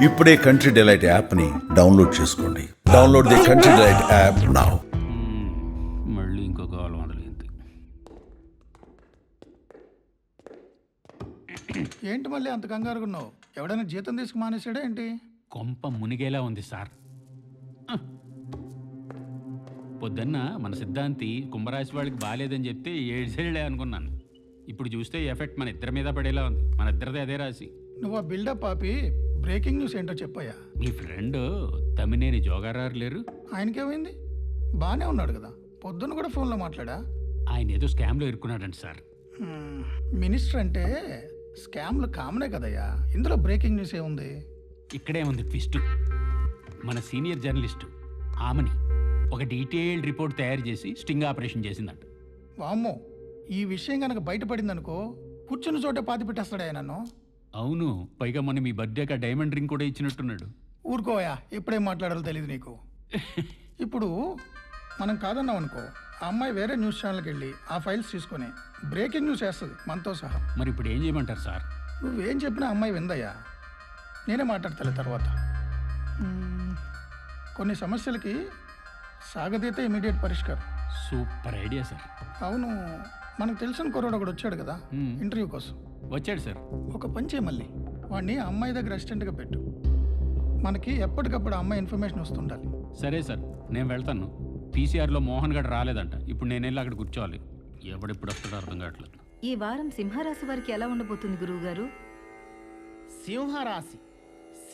ఇప్పుడే country delight యాప్ని download చేసుకోండి. Download the country delight app now. మళ్ళీ ఇంకో కాల్ మొదలైంది. ఏంటి మళ్ళీ అంత కంగారుగా ఉన్నావు? ఎవడైనా జీతం తీసుకు మానేసాడా ఏంటి? కొంప మునిగేలా ఉంది సార్. పొద్దున్న మన సిద్ధాంతి కుంభరాశి వాళ్ళకి బాగాలేదని చెప్తే ఏడ్చేళ్ళే అనుకున్నాను. ఇప్పుడు చూస్తే ఎఫెక్ట్ మన ఇద్దరి మీద పడేలా ఉంది. మన ఇద్దరిదే అదే రాసి. నువ్వు ఆ బిల్డప్ ఆపి బ్రేకింగ్ న్యూస్ ఏంటో చెప్పాయా? మీ ఫ్రెండ్ తమ్మినేని జోగారారు లేరు? ఆయనకేమైంది? బాగానే ఉన్నాడు కదా. పొద్దున్న కూడా ఫోన్లో మాట్లాడా? ఆయన ఏదో స్కామ్లో ఇరుక్కున్నాడంట సార్. మినిస్టర్ అంటే స్కామ్లు కామనే కదయ్యా. ఇందులో బ్రేకింగ్ న్యూస్ ఏముంది? ఇక్కడే ఉంది ట్విస్ట్. మన సీనియర్ జర్నలిస్టు ఆమెని ఒక డీటెయిల్డ్ రిపోర్ట్ తయారు చేసి స్టింగ్ ఆపరేషన్ చేసిందంట. వామ్మో, ఈ విషయం కనుక బయటపడిందనుకో కూర్చున్న చోటే పాతి పెట్టేస్తాడా నన్ను? అవును, పైగా మొన్న మీ బర్త్డేకి ఆ డైమండ్ రింగ్ కూడా ఇచ్చినట్టున్నాడు. ఊరుకోయా, ఎప్పుడేం మాట్లాడాలో తెలియదు నీకు. ఇప్పుడు మనం కాదన్నాం అనుకో, ఆ అమ్మాయి వేరే న్యూస్ ఛానల్కి వెళ్ళి ఆ ఫైల్స్ తీసుకొని బ్రేకింగ్ న్యూస్ వేస్తుంది మనతో సహా. మరి ఇప్పుడు ఏం చేయమంటారు సార్? నువ్వేం చెప్పినా అమ్మాయి విందయ్యా. నేనే మాట్లాడతాలే తర్వాత. కొన్ని సమస్యలకి సాగదీత ఇమీడియట్ పరిష్కారం. Super idea sir. అవును, మనకు తెలిసిన కుర్రాడు ఒకడు వచ్చాడు కదా ఇంటర్వ్యూ కోసం. వచ్చాడు సార్. ఒక పని చేయి, మళ్ళీ వాడిని ఆ అమ్మాయి దగ్గర అసిస్టెంట్గా పెట్టు. మనకి ఎప్పటికప్పుడు ఆ అమ్మాయి ఇన్ఫర్మేషన్ వస్తుండాలి. సరే సార్, నేను వెళ్తాను. పీసీఆర్లో మోహన్ గడ్ రాలేదంట. ఇప్పుడు నేను వెళ్ళి అక్కడ కూర్చోవాలి. ఎవడెప్పుడు వస్తాడో అర్థం కావట్లేదు. ఈ వారం సింహరాశి వారికి ఎలా ఉండబోతుంది గురువుగారు?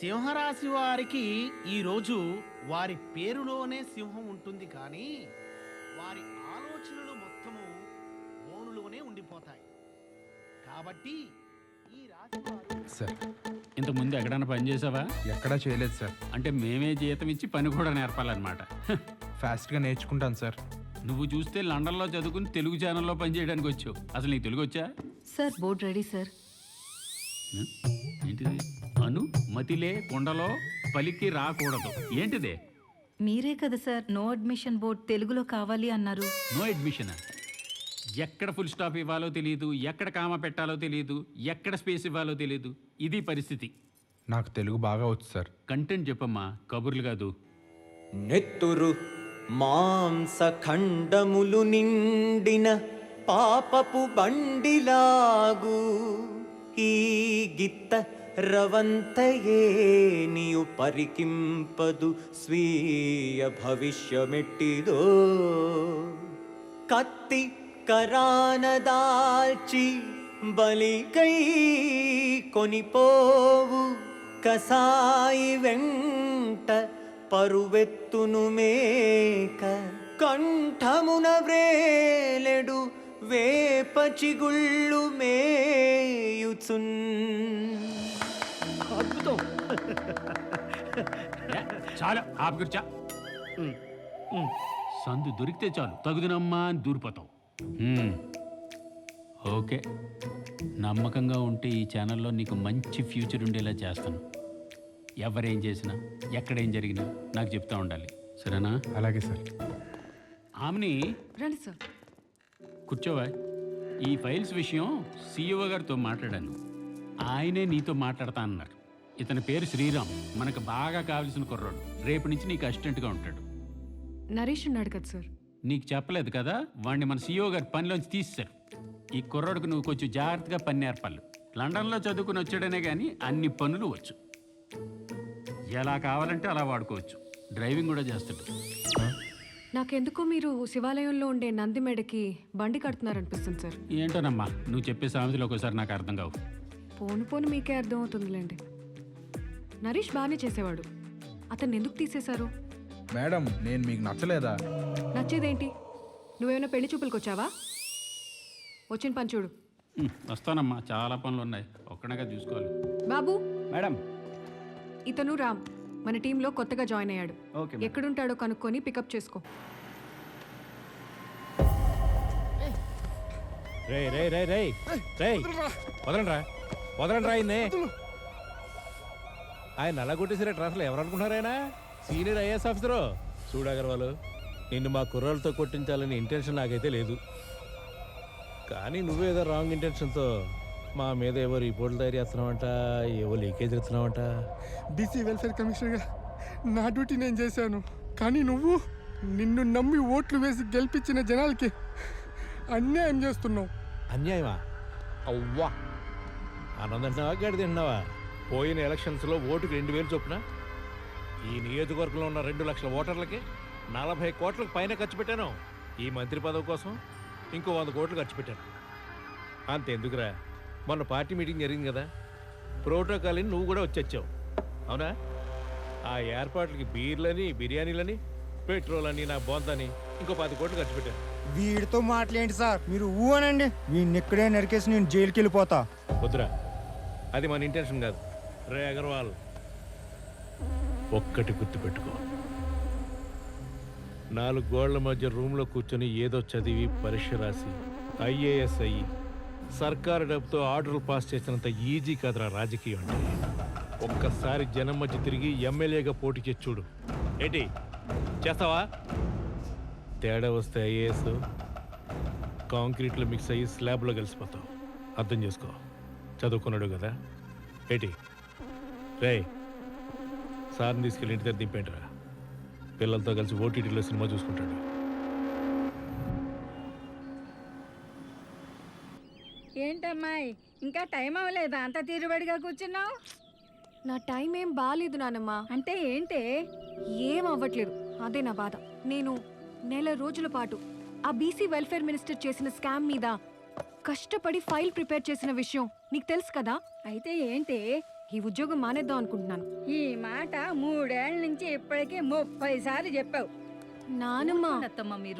సింహరాశి వారికి ఈరోజు వారి పేరులోనే సింహం ఉంటుంది, కానీ వారి ఆలోచనలు మొత్తము మౌనులోనే ఉండిపోతాయి. కాబట్టి ఈ రాశి వారు సార్, ఇంతకుముందు ఎక్కడైనా పని చేసావా? ఎక్కడా చేయలేదు సార్. అంటే మేమే జీతం ఇచ్చి పని కూడా నేర్పాలన్నమాట. ఫాస్ట్గా నేర్చుకుంటాను సార్. నువ్వు చూస్తే లండన్లో చదువుకుని తెలుగు ఛానల్లో పనిచేయడానికి వచ్చావు. అసలు నీకు తెలుగు వచ్చా? Sir, board ready sir. ఏంటిది? అను మతిలే కొండలో పలికి రాకూడదు. ఏంటిదే? మీరే కదా సార్ నో అడ్మిషన్ బోర్డ్ తెలుగులో కావాలి అన్నారు. No admission. ఎక్కడ ఫుల్ స్టాప్ ఇవ్వాలో తెలియదు, ఎక్కడ కామా పెట్టాలో తెలియదు, ఎక్కడ స్పేస్ ఇవ్వాలో తెలియదు. ఇది పరిస్థితి. నాకు తెలుగు బాగా వచ్చు సార్. కంటెంట్ చెప్పమ్మా, కబుర్లు కాదు. నెత్తురు మాంసఖండములు నిండిన పాపపు బండిలాగు ఈ గిత్త రవంతయే నీయు పరికింపదు స్వీయ భవిష్యమెట్టిదో కత్తి కరానదాల్చి బలికై కొనిపోవు కసాయి వెంట పరువెత్తును మేక కంఠమున వ్రేలెడు వేపచిగుళ్ళు మేయుచున్. అద్భుతం. చాలా ఆపుకుర్చా. సందు దొరికితే చాలు తగుదనమ్మా అని దూరిపోతావు. ఓకే, నమ్మకంగా ఉంటే ఈ ఛానల్లో నీకు మంచి ఫ్యూచర్ ఉండేలా చేస్తాను. ఎవరేం చేసినా ఎక్కడేం జరిగినా నాకు చెప్తా ఉండాలి, సరేనా? అలాగే సార్. ఆమెని రండి సార్. కూర్చోవా. ఈ ఫైల్స్ విషయం సీఈఓ గారితో మాట్లాడాను. ఆయనే నీతో మాట్లాడతా అన్నారు. ఇతని పేరు శ్రీరామ్, మనకు బాగా కావాల్సిన కుర్రాడు. రేపు నుంచి నీకు అసిస్టెంట్గా ఉంటాడు. నరేష్ ఉన్నాడు కదా సార్. నీకు చెప్పలేదు కదా, వాడిని మన సీఈఓ గారు పనిలోంచి తీసేశారు. ఈ కుర్రాడుకు నువ్వు కొంచెం జాగ్రత్తగా పని నేర్పాలి. లండన్లో చదువుకుని వచ్చాడనే కానీ అన్ని పనులు వచ్చు. ఎలా కావాలంటే అలా వాడుకోవచ్చు. డ్రైవింగ్ కూడా చేస్తాడు. నాకెందుకో మీరు శివాలయంలో ఉండే నంది మెడకి బండి కడుతున్నారనిపిస్తుంది సార్. ఏంటోనమ్మా, నువ్వు చెప్పే సామెతలు ఒకసారి నాకు అర్థం కావు. పోను పోను మీకే అర్థం అవుతుందిలేండి. నరేష్ బాగానే చేసేవాడు, అతన్ని ఎందుకు తీసేశారు? మేడం, నేను మీకు నచ్చలేదా? నచ్చేదేంటి? నువ్వేమైనా పెళ్లి చూపులకు వచ్చావా? వచ్చిన పని చూడు. వస్తానమ్మా, చాలా పనులు ఉన్నాయి. ఒక్కడగా చూసుకోవాలి. బాబు, మేడం. ఇతను రామ్, మన టీంలో కొత్తగా జాయిన్ అయ్యాడు. ఎక్కడుంటాడో కనుక్కొని పికప్ చేసుకో. వదలండి రాయిందే. ఆయన అలా కొట్టేసారట. అసలు ఎవరు అనుకుంటున్నారైనా? Senior IAS officer. చూడు అగర్వాల్, నిన్ను మా కుర్రాలతో కొట్టించాలని ఇంటెన్షన్ నాకైతే లేదు. కానీ నువ్వేదో రాంగ్ ఇంటెన్షన్తో మా మీద ఏవో రిపోర్ట్లు తయారు చేస్తున్నావంట, ఏవో లీకేజ్ ఇస్తున్నావంట. బీసీ వెల్ఫేర్ కమిషనర్గా నా డ్యూటీ నేను చేశాను, కానీ నువ్వు నిన్ను నమ్మి ఓట్లు వేసి గెలిపించిన జనాలకి అన్యాయం చేస్తున్నావు. అన్యాయమా? అవ్వా, ఆనందం తింటున్నావా, గడి తింటున్నావా? పోయిన ఎలక్షన్స్లో ఓటుకు 2000 చొప్పున ఈ నియోజకవర్గంలో ఉన్న 2 లక్షల ఓటర్లకి 40 కోట్లకు పైన ఖర్చు పెట్టాను. ఈ మంత్రి పదవి కోసం ఇంకో 100 కోట్లు ఖర్చు పెట్టాను. అంతెందుకురా, మొన్న పార్టీ మీటింగ్ జరిగింది కదా, ప్రోటోకాల్ అని నువ్వు కూడా వచ్చావు, అవునా? ఆ ఏర్పాట్లకి బీర్లని, బిర్యానీలని, పెట్రోల్ అని, నా బొంతని ఇంకో 10 కోట్లు ఖర్చు పెట్టాను. వీడితో మాట్లాడండి సార్, మీరు ఊ అనండి, వీడిని ఇక్కడే నరికేసి నేను జైలుకి వెళ్ళిపోతా. వద్దురా, అది మన ఇంటెన్షన్ కాదు. రే అగర్వాల్, ఒక్కటి గుర్తుపెట్టుకో, 4 గోళ్ల మధ్య రూమ్లో కూర్చొని ఏదో చదివి పరీక్ష రాసి ఐఏఎస్ అయ్యి సర్కారు డబ్బుతో ఆర్డర్లు పాస్ చేసినంత ఈజీ కాదురా రాజకీయం అంటే. ఒక్కసారి జనం మధ్య తిరిగి ఎమ్మెల్యేగా పోటీ చేసి చూడు. ఏంటి చేస్తావా? తేడా వస్తే ఐఏఎస్ కాంక్రీట్లో మిక్స్ అయ్యి స్లాబ్లో కలిసిపోతావు. అర్థం చేసుకో, చదువుకున్నాడు కదా. ఏంటి రే, సార్ని తీసుకెళ్ళి ఇంటి దగ్గర దింపేంటరా, పిల్లలతో కలిసి ఓటీటీలో సినిమా చూసుకుంటాడు. ఏంటమ్మాయి ఇంకా టైం అవ్వలేదా? అంత తీరుబడిగా కూర్చున్నావు. నా టైం ఏం బాగాలేదు నానమ్మ. అంటే ఏంటే? ఏం అవ్వట్లేదు, అదే నా బాధ. నేను నెల రోజుల పాటు ఆ బీసీ వెల్ఫేర్ మినిస్టర్ చేసిన స్కామ్ మీద కష్టపడి ఫైల్ ప్రిపేర్ చేసిన విషయం నీకు తెలుసు కదా. అయితే ఏంటి? ఈ ఉద్యోగం మానేద్దాం అనుకుంటున్నాను. ఈ మాట 3 ఏళ్ల నుంచి ఇప్పటికే 30 సార్లు చెప్పావు. నానమ్మ,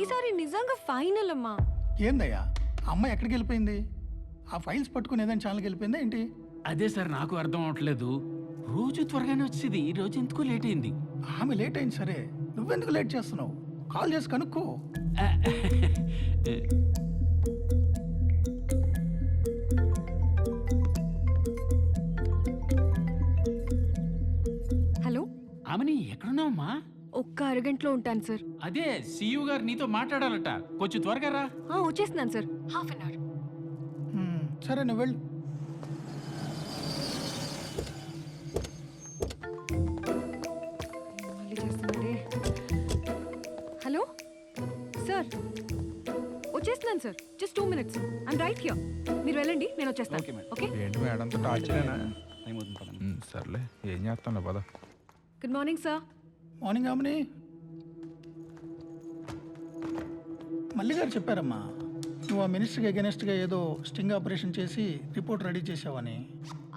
ఈసారి నిజంగా ఫైనల్ అమ్మా. ఏందయ్యా అమ్మాయి ఎక్కడికి వెళ్ళిపోయింది? ఆ ఫైల్స్ పట్టుకుని ఏదైనా ఛానల్కి వెళ్ళిపోయిందా ఏంటి? అదే సార్ నాకు అర్థం అవట్లేదు. రోజు త్వరగానే వచ్చేది, ఈ రోజు ఎందుకు లేట్ అయింది? ఆమె లేట్ అయింది సరే, నువ్వెందుకు లేట్ చేస్తున్నావు? కాల్ చేసి కనుక్కో. హలో, ఆమెని ఎక్కడున్నావమ్మా? ఒక్క అరగంటలో ఉంటాను సార్. అదే సీయూ గారు నీతో మాట్లాడాలట, కొంచెం త్వరగా రా. వచ్చేస్తున్నాను సార్, ½ అన్ అవర్. సరే నువ్వు వెళ్ళు. మళ్ళీ చేస్తున్నాడే. హలో సార్, వచ్చేస్తున్నాను sir, just 2 minutes. I'm right here. మీరు వెళ్ళండి, నేను వచ్చేస్తాను. ఓకే? ఏంటి మేడంతో టార్చరేనా? సర్లే, ఏం చేస్తాను పద. Good morning sir. మార్నింగ్ ఆమెని మల్లి గారు చెప్పారమ్మా, నువ్వు ఆ మినిస్టర్కి అగెనెస్ట్గా ఏదో స్టింగ్ ఆపరేషన్ చేసి రిపోర్ట్ రెడీ చేసావని.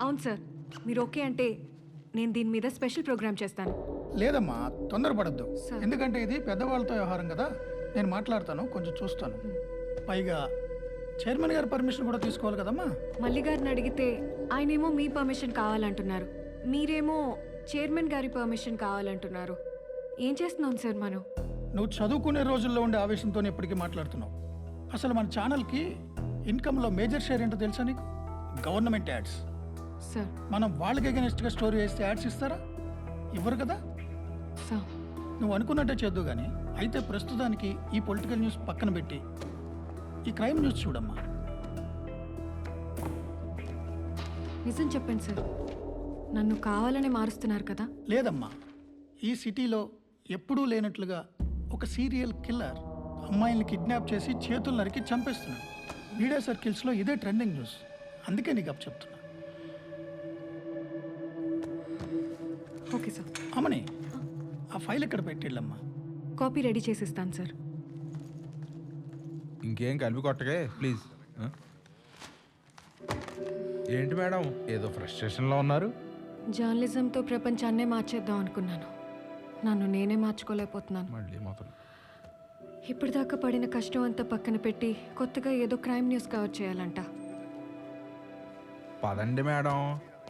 అవును సార్, మీరు ఓకే అంటే నేను దీని మీద స్పెషల్ ప్రోగ్రామ్ చేస్తాను. లేదమ్మా, తొందరపడద్దు, సార్. ఎందుకంటే ఇది పెద్దవాళ్ళతో వ్యవహారం కదా. నేను మాట్లాడతాను, కొంచెం చూస్తాను. పైగా చైర్మన్ గారి పర్మిషన్ కూడా తీసుకోవాలి కదమ్మా. మల్లి గారిని అడిగితే ఆయనేమో మీ పర్మిషన్ కావాలంటున్నారు, మీరేమో చైర్మన్ గారి పర్మిషన్ కావాలంటున్నారు. ఏం చేస్తున్నాం సార్ మనం? నువ్వు చదువుకునే రోజుల్లో ఉండే ఆవేశంతో ఎప్పటికీ మాట్లాడుతున్నావు. అసలు మన ఛానల్కి ఇన్కమ్లో మేజర్ షేర్ ఏంటో తెలుసా నీకు? Government ads. సార్ మనం వాళ్ళకి అగెనెస్ట్గా స్టోరీ వేస్తే యాడ్స్ ఇస్తారా? ఇవ్వరు కదా. సార్ నువ్వు అనుకున్నట్టే చేద్దు కానీ, అయితే ప్రస్తుతానికి ఈ పొలిటికల్ న్యూస్ పక్కన పెట్టి ఈ క్రైమ్ న్యూస్ చూడమ్మా. నిజం చెప్పండి సార్, నన్ను కావాలనే మారుస్తున్నారు కదా. లేదమ్మా, ఈ సిటీలో ఎప్పుడూ లేనట్లుగా ఒక సీరియల్ కిల్లర్ అమ్మాయిల్ని కిడ్నాప్ చేసి చేతులు నరికి చంపేస్తున్నాడు. మీడియా సర్కిల్స్లో ఇదే ట్రెండింగ్ న్యూస్. అందుకే నీకు అప్ చెప్తున్నా. Okay sir. అమ్మని, ఆ ఫైల్ ఎక్కడ పెట్టిళ్ళమ్మా? కాపీ రెడీ చేసిస్తాను సార్. ఇంకేం కలిపి కొట్టకే ప్లీజ్. ఏంటి మేడం, ఏదో ఫ్రస్ట్రేషన్లో ఉన్నారు? జర్నలిజంతో ప్రపంచాన్నే మార్చేద్దాం అనుకున్నాను, నన్ను నేనే మార్చుకోలేకపోతున్నాను. మళ్ళీ మొదలు. ఇప్పటిదాకా పడిన కష్టం అంతా పక్కన పెట్టి కొత్తగా ఏదో క్రైమ్ న్యూస్ కవర్ చేయాలంట. పదండి మేడం,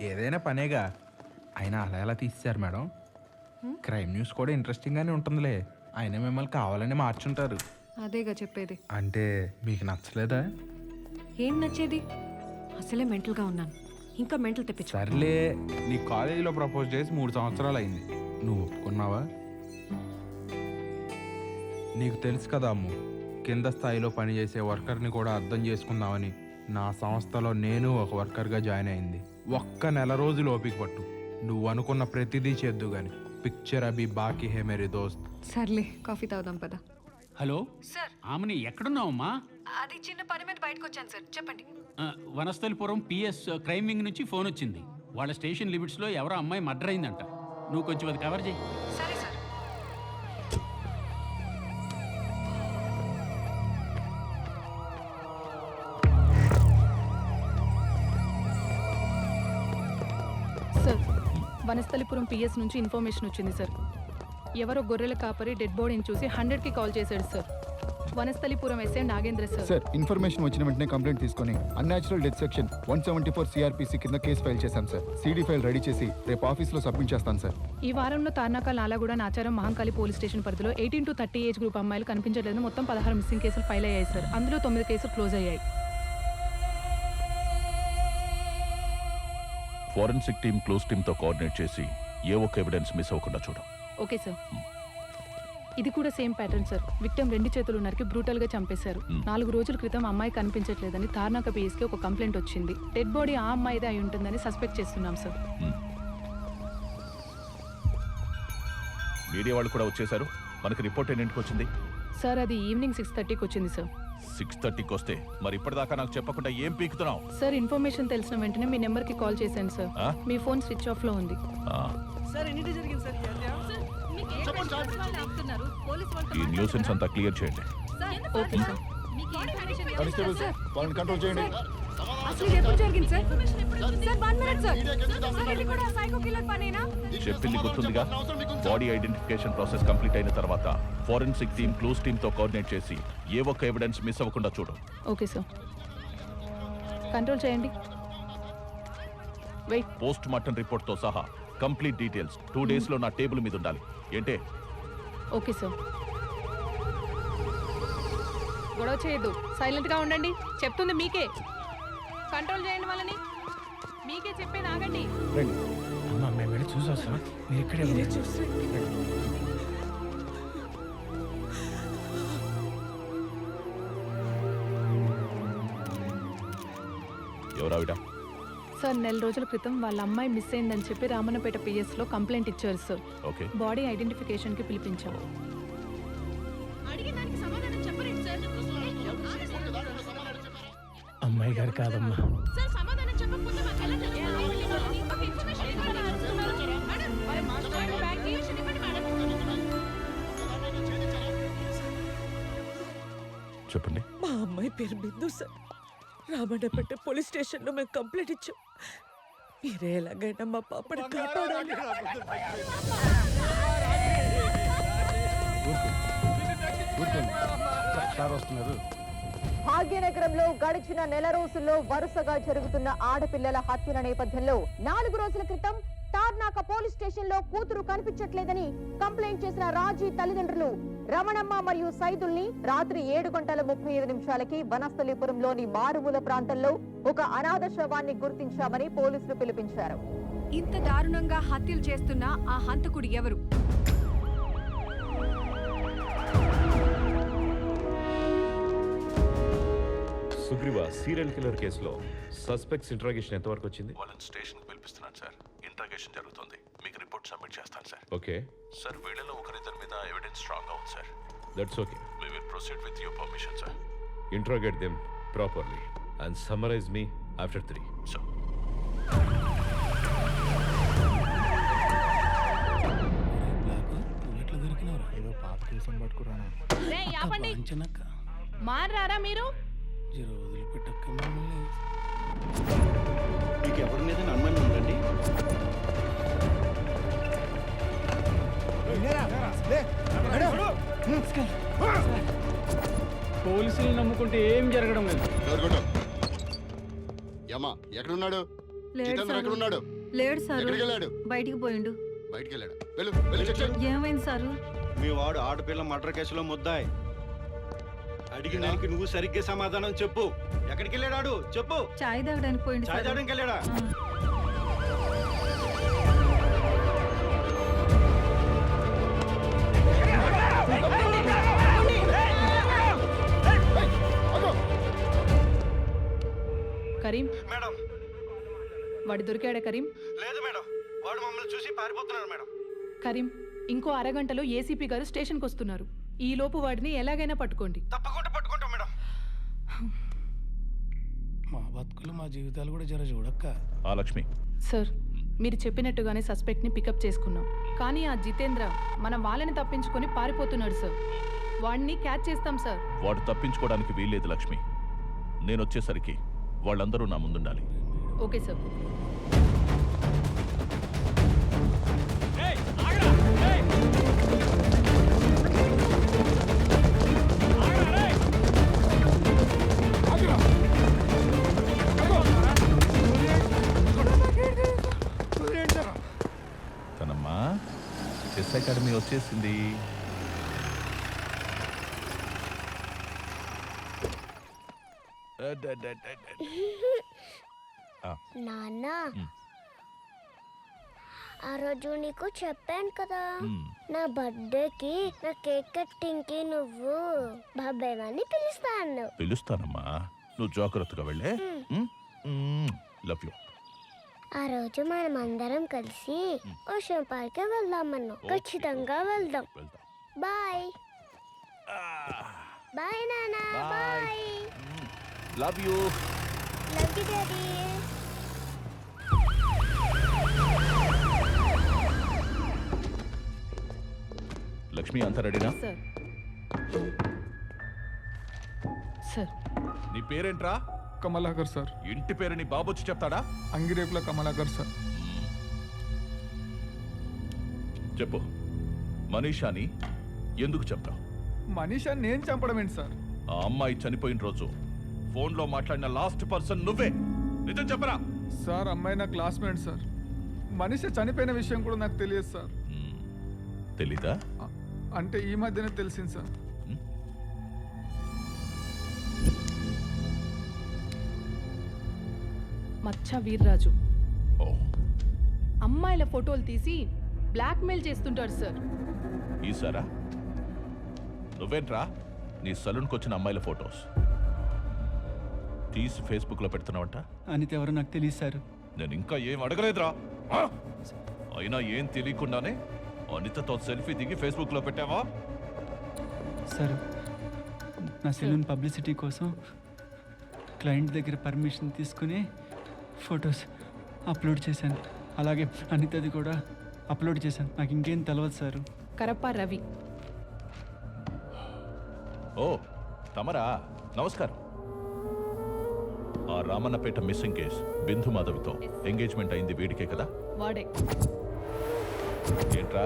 ఏదైనా పనేగా. అయినా అలా ఎలా తీసేశారు మేడం? క్రైమ్ న్యూస్ కూడా ఇంట్రెస్టింగ్గానే ఉంటుందిలే. అయినా మిమ్మల్ని కావాలని మార్చుంటారు. అదేగా చెప్పేది. అంటే మీకు నచ్చలేదా? ఏం నచ్చేది? అసలే మెంటల్గా ఉన్నాను, ఇంకా మెంటల్ తెప్పించు. సర్లే, నీ కాలేజీలో ప్రపోజ్ చేసి 3 సంవత్సరాలు అయింది, నువ్వు ఒప్పుకున్నావా? నీకు తెలుసు కదా అమ్ము, కింద స్థాయిలో పనిచేసే వర్కర్ని కూడా అర్థం చేసుకుందామని నా సంస్థలో నేను ఒక వర్కర్గా జాయిన్ అయింది. ఒక్క నెల రోజులు ఓపిక పట్టు, నువ్వు అనుకున్న ప్రతిదీ చేద్దు గాని. పిక్చర్ అభి బాకీ హే మేరే దోస్త్. సర్లే కాఫీ తాగుదాం పద. హలో సార్ ఆమెని ఎక్కడున్నావమ్మా? అది చిన్న పని మీద బయటకు వచ్చాను సార్, చెప్పండి. వనస్థలిపురం పిఎస్ క్రైమ్ వింగ్ నుంచి ఫోన్ వచ్చింది. వాళ్ళ స్టేషన్ లిమిట్స్లో ఎవరో అమ్మాయి మర్డర్ అయిందంట. నువ్వు కొంచెం అది కవర్ చేయి. సరే సార్. సార్ వనస్థలిపురం పిఎస్ నుంచి ఇన్ఫర్మేషన్ వచ్చింది సార్. ఎవరో గొర్రెల కాపరి డెడ్ బాడీని చూసి 100కి కాల్ చేశాడు sir. Vanasthalipuram SI Nagendra sir. Sir information వచ్చిన వెంటనే కంప్లైంట్ తీసుకొని అన్యాచురల్ డెత్ సెక్షన్ 174 సిఆర్పిసి కింద కేసు ఫైల్ చేశాం సార్. సిడి ఫైల్ రెడీ చేసి రేపు ఆఫీస్లో సబ్మిట్ చేస్తాను సార్. ఈ వారంలో తార్నాక, నాలాగూడ, నాచారం, మహంకాళి పోలీస్ స్టేషన్ పరిధిలో 18 to 30 ఏజ్ గ్రూప్ అమ్మాయిలు కనిపించలేదు. మొత్తం 16 మిస్సింగ్ కేసులు ఫైల్ అయ్యాయి సార్. అందులో 9 కేసులు క్లోజ్ అయ్యాయి. ఫోరెన్సిక్ టీమ్ క్లోజ్ టీమ్తో కోఆర్డినేట్ చేసి ఏ ఒక్క ఎవిడెన్స్ మిస్ అవ్వకుండా చూడం. Okay sir. ఇది కూడా సేమ్ ప్యాటర్న్ సార్. విక్టిమ్ 2 చేతులు నరికి బ్రూటల్ గా చంపేశారు. 4 రోజుల క్రితం అమ్మాయి కనిపించట్లేదని తార్నాక పిఎస్కి ఒక కంప్లైంట్ వచ్చింది. డెడ్ బాడీ ఆ అమ్మాయిదే అయి ఉంటుందని సస్పెక్ట్ చేస్తున్నాం సార్. మీడియా వాళ్ళు కూడా వచ్చేసారు. మనకి రిపోర్ట్ ఎన్నింటికి వచ్చింది? సార్ అది ఈవినింగ్ 6:30కి వచ్చింది సార్. 6:30కి వస్తే మరి ఇప్పటిదాకా నాకు చెప్పకుండా ఏం పీకుతున్నావు? సార్ ఇన్ఫర్మేషన్ తెలిసిన వెంటనే మీ నెంబర్కి కాల్ చేశాను సార్. మీ ఫోన్ స్విచ్ ఆఫ్ లో ఉంది. ఈ న్యూసెన్స్ అంతా క్లియర్ చేయండి. Okay sir. కంట్రోల్ చేయండి. అసలు ఇది ఎప్పుడు జరిగింది sir? Sir 1 minute sir. Sir ఇది కూడా సైకో కిల్లర్ పనేనా? చెప్పింది గుర్తుందిగా. బాడీ ఐడెంటిఫికేషన్ ప్రాసెస్ కంప్లీట్ అయిన తర్వాత ఫోరెన్సిక్ టీమ్ క్లోజ్ టీమ్తో కోఆర్డినేట్ చేసి ఏ ఒక్క ఎవిడెన్స్ మిస్ అవ్వకుండా చూడు. Okay sir. కంట్రోల్ చేయండి. వెయిట్. పోస్ట్ మార్టం రిపోర్ట్తో సహా కంప్లీట్ డీటెయిల్స్ 2 డేస్లో నా టేబుల్ మీద ఉండాలి. ఏంటే? Okay sir. గొడవ చేయొద్దు, సైలెంట్గా ఉండండి. చెప్తుంది మీకే. కంట్రోల్ చేయండి వాళ్ళని. మీకే చెప్పేది ఆగండి. అమ్మా మేము వెళ్ళి చూసి వస్తాం. మీరు ఇక్కడే ఉండండి. ఎవరావిడ? సార్ 4 రోజుల క్రితం వాళ్ళ అమ్మాయి మిస్ అయిందని చెప్పి రామన్నపేట పిఎస్లో కంప్లైంట్ ఇచ్చారు సార్. ఓకే. బాడీ ఐడెంటిఫికేషన్కి పిలిపించాం. అమ్మాయి గారు కాదమ్మా. చెప్పండి. మా అమ్మాయి పేరు బిందు సార్. రామన్నపేట పోలీస్ స్టేషన్లో మేము కంప్లైంట్ ఇచ్చాం. మీరే ఎలాగైనా మా పాపని కాపాడాలి. భాగ్యనగరంలో గడిచిన నెల రోజుల్లో వరుసగా జరుగుతున్న ఆడపిల్లల హత్యల నేపథ్యంలో 4 రోజుల క్రితం తార్నాక పోలీస్ స్టేషన్ లో కూతురు కనిపించట్లేదని కంప్లైంట్ చేసిన రాజీ తల్లిదండ్రులు రమణమ్మ మరియు సైదుల్ని రాత్రి 7:35 వనస్థలిపురంలోని మారుమూల ప్రాంతంలో ఒక అనాథ శవాన్ని గుర్తించామని పోలీసులు పిలిపించారు. ఇంత దారుణంగా హత్యలు చేస్తున్న ఆ హంతకుడు ఎవరు? సుగ్రీవా సీరియల్ కిల్లర్ కేసులో సస్పెక్ట్స్ ఇంట్రాగేషన్ ఎంతవరకు వచ్చింది? వాళ్ళని స్టేషన్కి పిలిపిస్తున్నాను సార్. ఇంట్రాగేషన్ జరుగుతుంది. మీకు రిపోర్ట్ సబ్మిట్ చేస్తాను సార్. ఓకే సార్, వీళ్ళలో ఒకరిద్దరి మీద ఎవిడెన్స్ స్ట్రాంగ్ అవుతుంది sir. That's okay. We will proceed with your permission, sir. Interrogate them properly and summarise me after 3. So. ఏదో పాత కేసుని పట్టుకురానా. మారారా మీరు? మీకు ఎవరి మీద అనుమానం ఉందండి? పోలీసులు నమ్ముకుంటే ఏం జరగడం లేదు. ఏమా ఎక్కడున్నాడు? ఎక్కడున్నాడు? లేడు సార్. బయటికి పోయిండు. బయటికి వెళ్ళాడు. వెళ్ళు వెళ్ళి చెక్ చేయి. ఏమైంది సారు? మీ వాడు ఆడపిల్ల మర్డర్ కేసులో ముద్దాయి. అడిగిన దానికి నువ్వు సరిగ్గా సమాధానం చెప్పు. ఎక్కడికి వెళ్ళాడు చెప్పు. చాయ్ తాగడానికి పోయిండు. చాయ్ తాగడానికి వెళ్ళాడా? కరీం, మేడం వాడు దొరికాడా కరీం? లేదు మేడం, వాడు మమ్మల్ని చూసి పారిపోతున్నాడు మేడం. కరీం, ఇంకో అరగంటలో ఏసీపీ గారు స్టేషన్కి వస్తున్నారు. ఈ లోపు వాడిని ఎలాగైనా పట్టుకోండి. తప్పకుండా పట్టుకుంటాం మేడం. మా బతుకులు మా జీవితాలు కూడా జర చూడక్క. ఆ లక్ష్మి, సార్, మీరు చెప్పినట్టుగానే సస్పెక్ట్ని పికప్ చేసుకున్నాం. కానీ ఆ జితేంద్ర మన వాళ్ళని తప్పించుకొని పారిపోతున్నాడు సార్. వాడిని క్యాచ్ చేస్తాం సార్. వాడు తప్పించుకోవడానికి వీల్లేదు లక్ష్మి. నేను వచ్చేసరికి వాళ్ళందరూ నా ముందుండాలి. Okay sir. తనమ్మా, చెస్ అకాడమీ వచ్చేసింది. నాన్న, ఆ రోజు నీకు చెప్పాను కదా, నా బర్త్డేకి నా కేక్ కట్టింగ్కి నువ్వు బాబాయ్ అని పిలుస్తాను. పిలుస్తానమ్మా, నువ్వు జాగ్రత్తగా వెళ్ళే. Love you. ఆ రోజు మనం అందరం కలిసి ఓషన్ పార్క్ వెళ్దామన్నా. ఖచ్చితంగా వెళ్దాం. బాయ్ బాయ్ నాన్న. Bye. Love you. Love you daddy. Lakshmi, అంతా రెడీనా? సార్. సార్, నీ పేరేంట్రా? కమలాకర్ సార్. ఇంటి పేరు నీ బాబు వచ్చి చెప్తాడా? అంగిరేపుల కమలాకర్ సార్. చెప్పు, మనీషాని ఎందుకు చంపావు? మనీషా నేను చంపడం ఏంటి సార్? ఆ అమ్మాయి చనిపోయిన రోజు ఫోన్లో మాట్లాడిన లాస్ట్ పర్సన్ నువ్వే. నిజం చెప్పరా? సార్, అమ్మాయి నా క్లాస్మేట్ సార్. మనీషా చనిపోయిన విషయం కూడా నాకు తెలియదు సార్. తెలీదా? అంటే ఈ మధ్యనే తెలిసింది సార్. మచ్చ వీర్రాజు అమ్మాయిల ఫోటోలు తీసి బ్లాక్మెయిల్ చేస్తుంటాడు సార్. ఈసారా? నువ్వేంట్రా నీ సలూన్కి వచ్చిన అమ్మాయిల ఫొటోస్ తీసి ఫేస్బుక్లో పెడుతున్నావంట? అనిత ఎవరో నాకు తెలియదు సార్. నేను ఇంకా ఏం అడగలేదురా. అయినా ఏం తెలియకుండానే అనితతో సెల్ఫీ దిగి ఫేస్బుక్లో పెట్టావా? సార్, నా సెలూన్ పబ్లిసిటీ కోసం క్లయింట్ దగ్గర పర్మిషన్ తీసుకుని ఫొటోస్ అప్లోడ్ చేశాను. అలాగే అనితది కూడా అప్లోడ్ చేశాను. నాకు ఇంకేం తెలియదు సార్. కరప్ప రవి. ఓ తమరా, నమస్కారం. ఆ రామన్నపేట మిస్సింగ్ కేస్ బిందు మాధవితో ఎంగేజ్మెంట్ అయింది వీడికే కదా? వాడే. ఏంట్రా,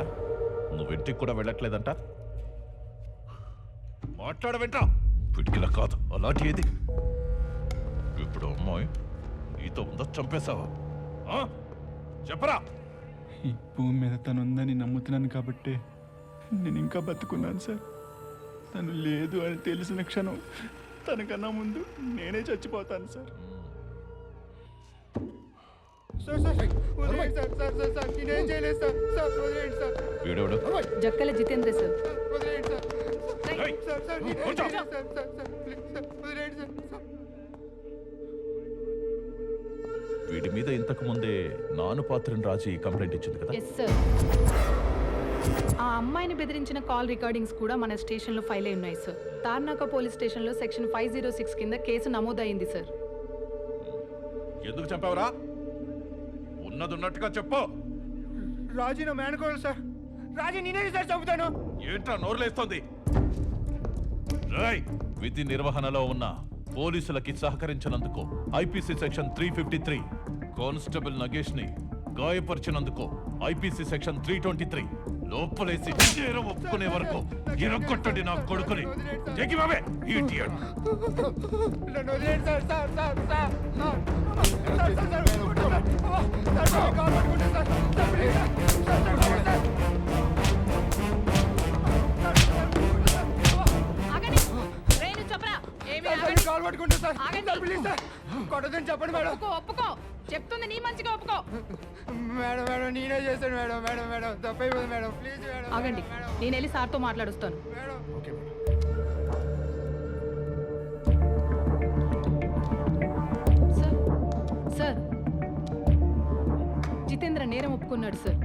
నువ్వు ఇంటికి కూడా వెళ్ళట్లేదంట? మాట్లాడవేంట్రా? పిడికిలా కాదు, అలాంటి ఏది? ఇప్పుడు అమ్మాయి నీతో ఉందో చంపేశావా? చెప్పరా? ఈ భూమి మీద తను ఉందని నమ్ముతున్నాను కాబట్టి నేను ఇంకా బతుకున్నాను సార్. తను లేదు అని తెలిసిన క్షణం తనకన్నా ముందు నేనే చచ్చిపోతాను సార్. వీడెవడు? జక్కల జితేంద్ర సార్. వీడి మీద ఇంతకు ముందే నానుపాత్రన్ రాజీ కంప్లైంట్ ఇచ్చింది కదా? Yes sir. ఆ అమ్మాయిని బెదిరించిన కాల్ రికార్డింగ్స్ కూడా మన స్టేషన్లో ఫైల్ అయి ఉన్నాయి సార్. తార్నాక పోలీస్ స్టేషన్లో సెక్షన్ 506 కింద కేసు నమోదైంది సార్. ఎందుకు చంపావురా? ఉన్నది ఉన్నట్టుగా చెప్పు. రాజీ నా మేనకోడలు సార్. రాజీ నేనే సార్ చంపుతాను. ఏంట్రా నోరులేస్తోంది? విధి నిర్వహణలో ఉన్న పోలీసులకి సహకరించినందుకు ఐపీసీ సెక్షన్ 353, కానిస్టేబుల్ నగేష్ ని గాయపరిచినందుకు ఐపీసీ సెక్షన్ 323, లోపలేసి నేరం ఒప్పుకునే వరకు గిరగొట్టండి నా కొడుకుని. జగిబాబే ఇడియట్. చెప్పండి మేడం. ఒప్పుకో, చెప్తుంది నీ మంచిగా ఒప్పుకో. మేడం మేడం నేనే చేశాను మేడం. మేడం మేడం తప్పైపోయింది మేడం. Please madam. ఆగండి, నేను వెళ్ళి సార్తో మాట్లాడుస్తాను. సార్, జితేంద్ర నేరం ఒప్పుకున్నాడు సార్.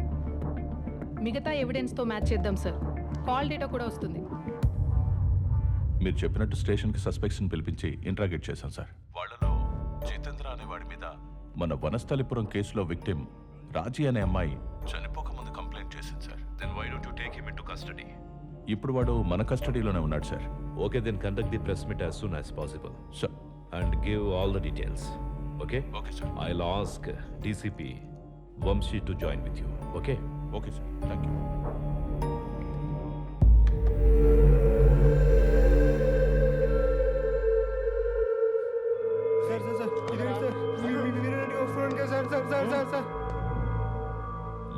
మిగతా ఎవిడెన్స్తో మ్యాచ్ చేద్దాం సార్. కాల్ డేటా కూడా వస్తుంది. మీరు చెప్పినట్టు స్టేషన్కి సస్పెక్ట్స్ని పిలిపించి ఇంట్రాగేట్ చేశాం సార్. వాళ్ళలో జితేంద్ర అనేవాడి మీద మన వనస్థలిపురం కేసులో విక్టిమ్ రాజీ అనే అమ్మాయి చనిపోకముందు కంప్లైంట్ చేసింది sir. Then why don't you take him into custody? ఇప్పుడు వాడు మన కస్టడీలోనే ఉన్నాడు sir. Okay, then conduct the press meet as soon as possible. Sir. And give all the details. Okay? Okay sir. I'll ask DCP Vamshi to join with you. Okay? Okay sir. Thank you.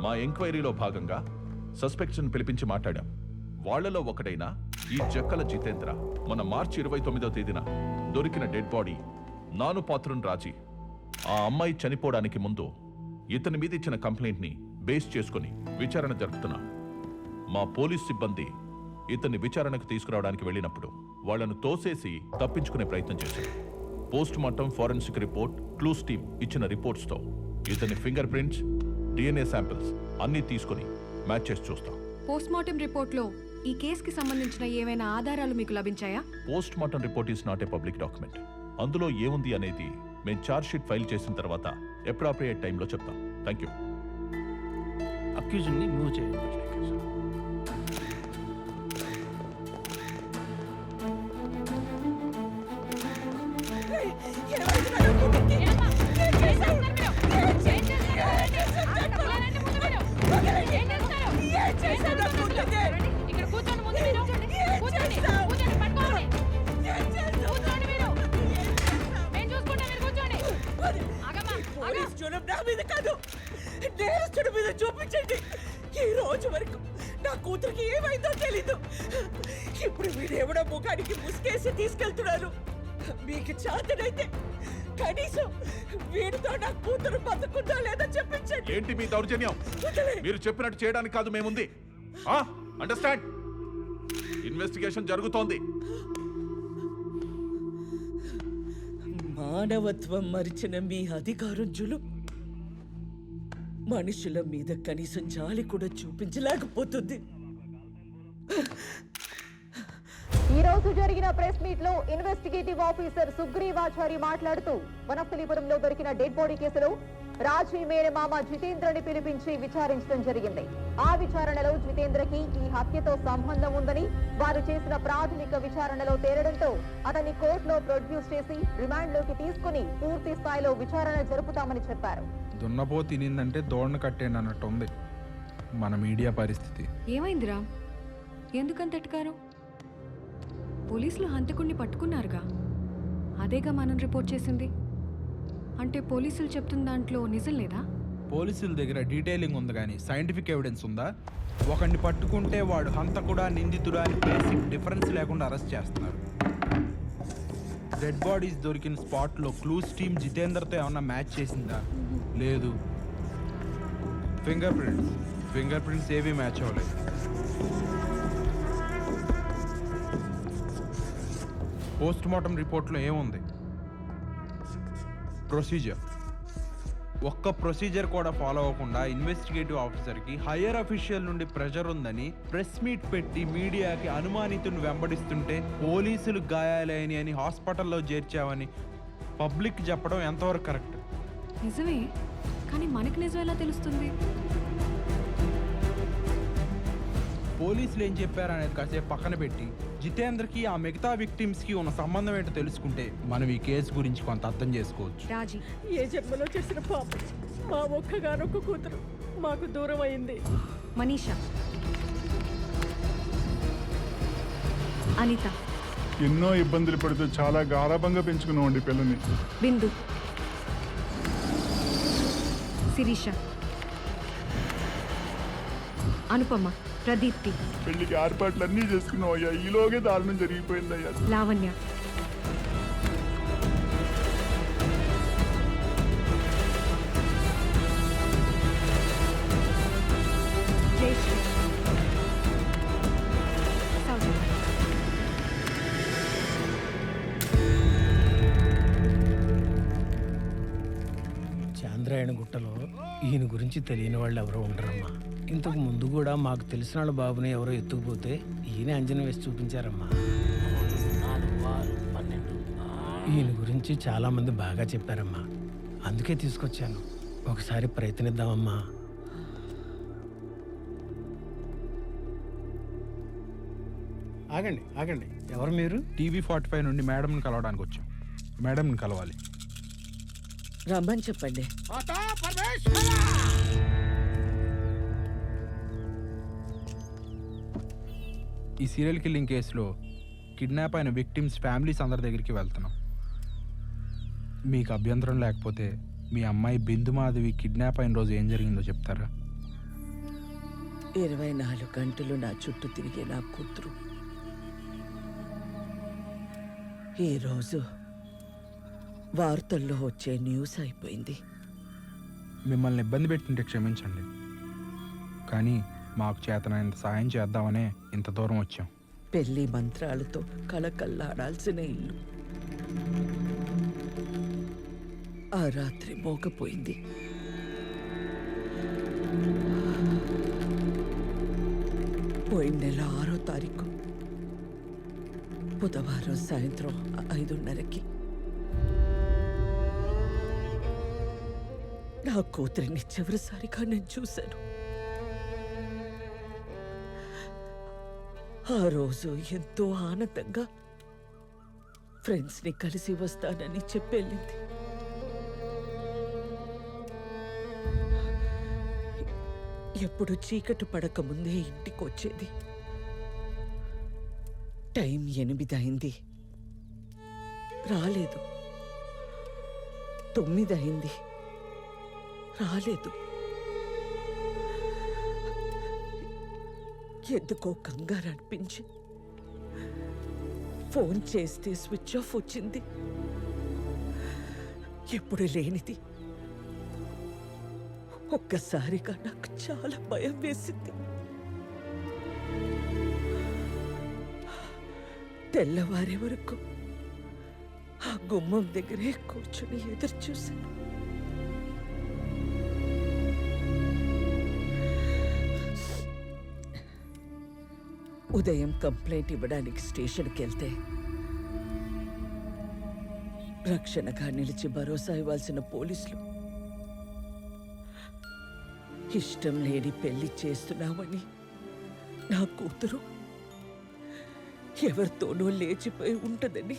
మా ఎంక్వైరీలో భాగంగా సస్పెక్ట్స్ని పిలిపించి మాట్లాడాం. వాళ్లలో ఒకడైన ఈ జక్కల జితేంద్ర మన మార్చి 29వ తేదీన దొరికిన డెడ్ బాడీ నానుపాత్రున్ రాజీ. ఆ అమ్మాయి చనిపోవడానికి ముందు ఇతని మీద ఇచ్చిన కంప్లైంట్ని బేస్ చేసుకుని విచారణ జరుపుతున్నాం. మా పోలీస్ సిబ్బంది ఇతన్ని విచారణకు తీసుకురావడానికి వెళ్ళినప్పుడు వాళ్లను తోసేసి తప్పించుకునే ప్రయత్నం చేశారు. Post mortem forensic report, clues team ఇచ్చిన రిపోర్ట్స్తో ఇతని ఫింగర్ ప్రింట్స్, DNA శాంపిల్స్ అన్నీ తీసుకుని మ్యాచ్ చేసి చూస్తాం. పోస్ట్ మార్టం రిపోర్ట్లో ఈ కేసుకి సంబంధించిన ఏమైనా ఆధారాలు మీకు లభించాయా? Post mortem report is not a public document. అందులో ఏముంది అనేది మేము ఛార్జ్ షీట్ ఫైల్ చేసిన తర్వాత అప్రాప్రియేట్ టైంలో చెప్తాం. Thank you. అక్యూజ్ని మూవ్ చేయండి. నేరస్తుడి మీద చూపించండి. ఈ రోజు వరకు నా కూతురికి ఏమైందో తెలీదు. ఇప్పుడు వీడెవడో ముఖానికి ముసుకేసి తీసుకెళ్తున్నాను. మీకు చేతనైతే కనీసం వీడితో నా కూతురు బతుకుందా లేదా చెప్పించండి. ఏంటి మీ దౌర్జన్యం? మీరు చెప్పినట్టు చేయడానికి కాదు మేముంది. అండర్స్టాండ్? ఇన్వెస్టిగేషన్ జరుగుతోంది. మానవత్వం మరిచిన మీ అధికారం జులుం మనుషుల మీద కనీసం జాలి కూడా చూపించలేకపోతుంది. ఈ రోజు జరిగిన ప్రెస్ మీట్ లో ఇన్వెస్టిగేటివ్ ఆఫీసర్ సుగ్రీవాచారి మాట్లాడుతూ వనస్థలిపురంలో దొరికిన డెడ్ బాడీ కేసులో రాజీ మేనమామ జితేంద్రని పిలిపించి విచారించడం జరిగింది. ఆ విచారణలో జితేంద్రకి ఈ హత్యతో సంబంధం ఉందని వారు చేసిన ప్రాథమిక విచారణలో తేలడంతో అతన్ని కోర్టులో ప్రొడ్యూస్ చేసి రిమాండ్ లోకి తీసుకుని పూర్తి స్థాయిలో విచారణ జరుపుతామని చెప్పారు. దున్నపో తినిందంటే దోణను కట్టేయండి అన్నట్టు ఉంది మన మీడియా పరిస్థితి. ఏమైందిరా? ఎందుకంత ఎట్కారు? పోలీసులు హంతకుడిని పట్టుకున్నారుగా, అదేగా మనం రిపోర్ట్ చేసింది. అంటే పోలీసులు చెప్తున్న దాంట్లో నిజం లేదా? పోలీసుల దగ్గర డీటెయిలింగ్ ఉంది కానీ సైంటిఫిక్ ఎవిడెన్స్ ఉందా? ఒకడిని పట్టుకుంటే వాడు హంతకుడా నిందితుడా అని బేసిక్ డిఫరెన్స్ లేకుండా అరెస్ట్ చేస్తున్నారు. డెడ్ బాడీస్ దొరికిన స్పాట్లో క్లూస్ టీమ్ జితేంద్రతో ఏమన్నా మ్యాచ్ చేసిందా? లేదు. ఫింగర్ ప్రింట్స్ ఏవి మ్యాచ్ అవ్వలేదు. పోస్ట్ మార్టం రిపోర్ట్లో ఏముంది? ప్రొసీజర్. ఒక్క ప్రొసీజర్ కూడా ఫాలో అవ్వకుండా ఇన్వెస్టిగేటివ్ ఆఫీసర్కి హయ్యర్ అఫీషియల్ నుండి ప్రెషర్ ఉందని ప్రెస్ మీట్ పెట్టి మీడియాకి అనుమానితుని వెంబడిస్తుంటే పోలీసులు గాయాలైన అని హాస్పిటల్లో చేర్చావని పబ్లిక్ చెప్పడం ఎంతవరకు కరెక్ట్? నిజమే, కానీ మనకి నిజం ఎలా తెలుస్తుంది? పోలీసులు ఏం చెప్పారనేది కాసేపు పక్కన పెట్టి జితేంద్రకి ఆ మిగతా విక్టిమ్స్కి ఉన్న సంబంధం ఏంటో తెలుసుకుంటే మనం ఈ కేసు గురించి కొంత అర్థం చేసుకోవచ్చు. రాజీ, ఏ జన్మలో చేసిన పాపం మా ఒక్కగానొక్క కూతురు మాకు దూరం అయింది. మనీషా, అనిత, ఎన్నో ఇబ్బందులు పడుతూ చాలా గారాబంగా పెంచుకున్నామండి పిల్లని. బిందు, శిరీష, అనుపమ, ప్రదీప్తి. పెళ్లికి ఏర్పాట్లు అన్నీ చేసుకున్నాం అయ్యా, ఈలోగే దారుణం జరిగిపోయింది అయ్యా. లావణ్య, జయశ్రీ, సౌజన్య. చాంద్రాయణ దాచిన గుట్టలో ఈయన గురించి తెలియని వాళ్ళు ఎవరో ఉండరమ్మా. ఇంతకు ముందు కూడా మాకు తెలిసిన వాళ్ళ బాబుని ఎవరో ఎత్తుకుపోతే ఈయన అంజనం వేసి చూపించారమ్మా. ఈయన గురించి చాలా మంది బాగా చెప్పారమ్మా, అందుకే తీసుకొచ్చాను. ఒకసారి ప్రయత్నిద్దామమ్మా. ఆగండి ఆగండి, ఎవరు మీరు? TV45 నుండి మేడంని కలవడానికి వచ్చాం. మేడంని కలవాలి. రమ్మని చెప్పండి. ఈ సీరియల్ కిల్లింగ్ కేసులో కిడ్నాప్ అయిన విక్టిమ్స్ ఫ్యామిలీస్ అందరి దగ్గరికి వెళ్తున్నాం. మీకు అభ్యంతరం లేకపోతే మీ అమ్మాయి బిందు మాధవి కిడ్నాప్ అయిన రోజు ఏం జరిగిందో చెప్తారా? 24 గంటలు నా చుట్టూ తిరిగే నా కూతురు ఈరోజు వార్తల్లో వచ్చే న్యూస్ అయిపోయింది. మిమ్మల్ని ఇబ్బంది పెట్టింటే క్షమించండి, కానీ మాకు చేతనైనంత సాయం చేద్దామనే ఇంత దూరం వచ్చాం. పెళ్లి మంత్రాలతో కళకళ్ళాడాల్సిన ఇల్లు ఆ రాత్రి మోగపోయింది. పోయిన నెల 6వ తారీఖు బుధవారం సాయంత్రం 5:30కి నా కూతురిని చివరిసారిగా నేను చూశాను. ఆ రోజు ఎంతో ఆనందంగా ఫ్రెండ్స్ని కలిసి వస్తానని చెప్పెళ్ళింది. ఎప్పుడు చీకటి పడకముందే ఇంటికి వచ్చేది. టైం 8 అయింది, రాలేదు. 9 అయింది, రాలేదు. ఎందుకో కంగారు అనిపించి ఫోన్ చేస్తే స్విచ్ ఆఫ్ వచ్చింది. ఎప్పుడు లేనిది ఒక్కసారిగా నాకు చాలా భయం వేసింది. తెల్లవారే వరకు ఆ గుమ్మం దగ్గరే కూర్చుని ఎదురు చూశాను. ఉదయం కంప్లైంట్ ఇవ్వడానికి స్టేషన్కి వెళ్తే రక్షణగా నిలిచి భరోసా ఇవ్వాల్సిన పోలీసులు ఇష్టం లేని పెళ్లి చేస్తున్నామని నా కూతురు ఎవరితోనో లేచిపోయి ఉంటదని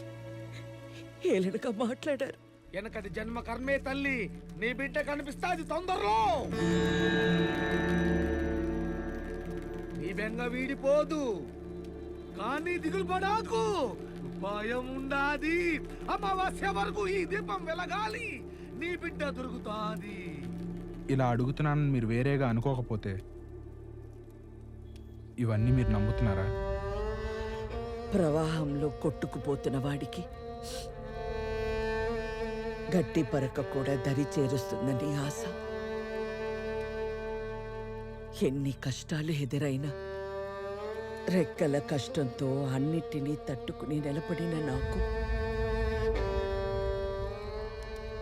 ఏలనగా మాట్లాడారు. వెనకటి జన్మ కర్మే తల్లి, నీ బిడ్డ కనిపిస్తాది తొందరలో. నీ బెంగ వీడిపోదు, కానీ దిగులు పడాకు, భయం ఉండాది. అమావాస్య వరకు ఈ దీపం వెలగాలి, నీ బిడ్డ దొరుకుతాది. ఇలా అడుగుతున్నానని మీరు వేరేగా అనుకోకపోతే ఇవన్నీ మీరు నమ్ముతున్నారా? ప్రవాహంలో కొట్టుకుపోతున్న వాడికి గట్టి పరక కూడా దరి చేరుస్తుందని ఆశ. ఎన్ని కష్టాలు ఎదురైనా రెక్కల కష్టంతో అన్నిటినీ తట్టుకుని నిలబడిన నాకు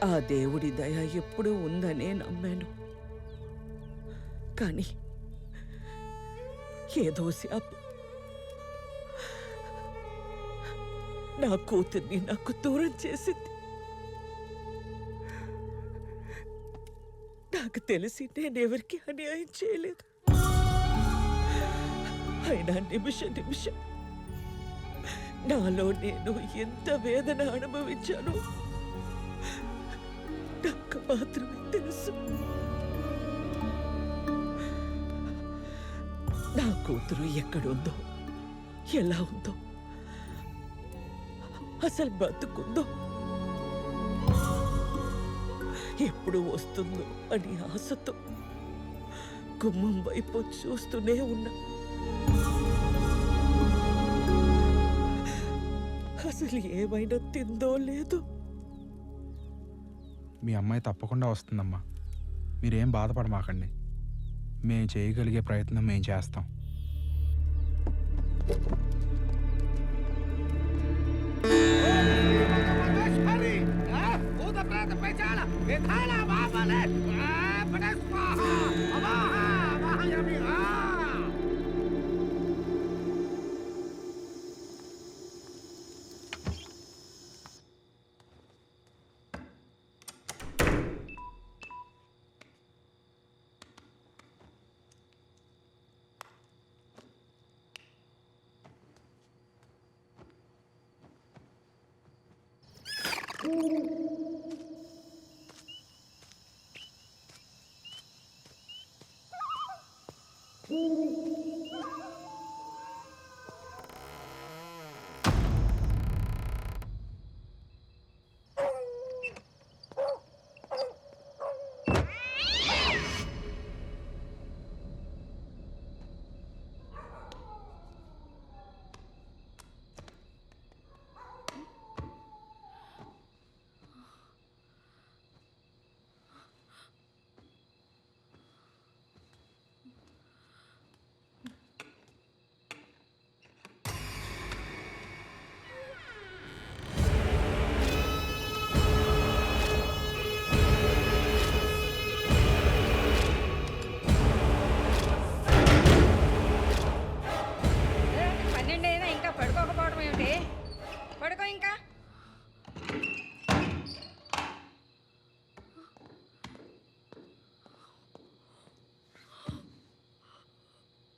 ఆ దేవుడి దయ ఎప్పుడూ ఉందనే నమ్మాను. కానీ ఏదో శాపం నా కూతుర్ని నాకు దూరం చేసింది. నాకు తెలిసి నేనెవరికి అన్యాయం చేయలేదు. అయినా నిమిషం నిమిషం నాలో నేను ఎంత వేదన అనుభవించానో నాకు మాత్రమే తెలుసు. నా కూతురు ఎక్కడుందో, ఎలా ఉందో, అసలు బతుకుందో, ఎప్పుడు వస్తుందో అని ఆశతో గుమ్మం వైపు చూస్తూనే ఉన్నా. అసలు ఏమైనా తిందో లేదో. మీ అమ్మాయి తప్పకుండా వస్తుందమ్మా, మీరేం బాధపడమాకండి. మేము చేయగలిగే ప్రయత్నం మేము చేస్తాం. భూత ప్రేత పెచాల విధాన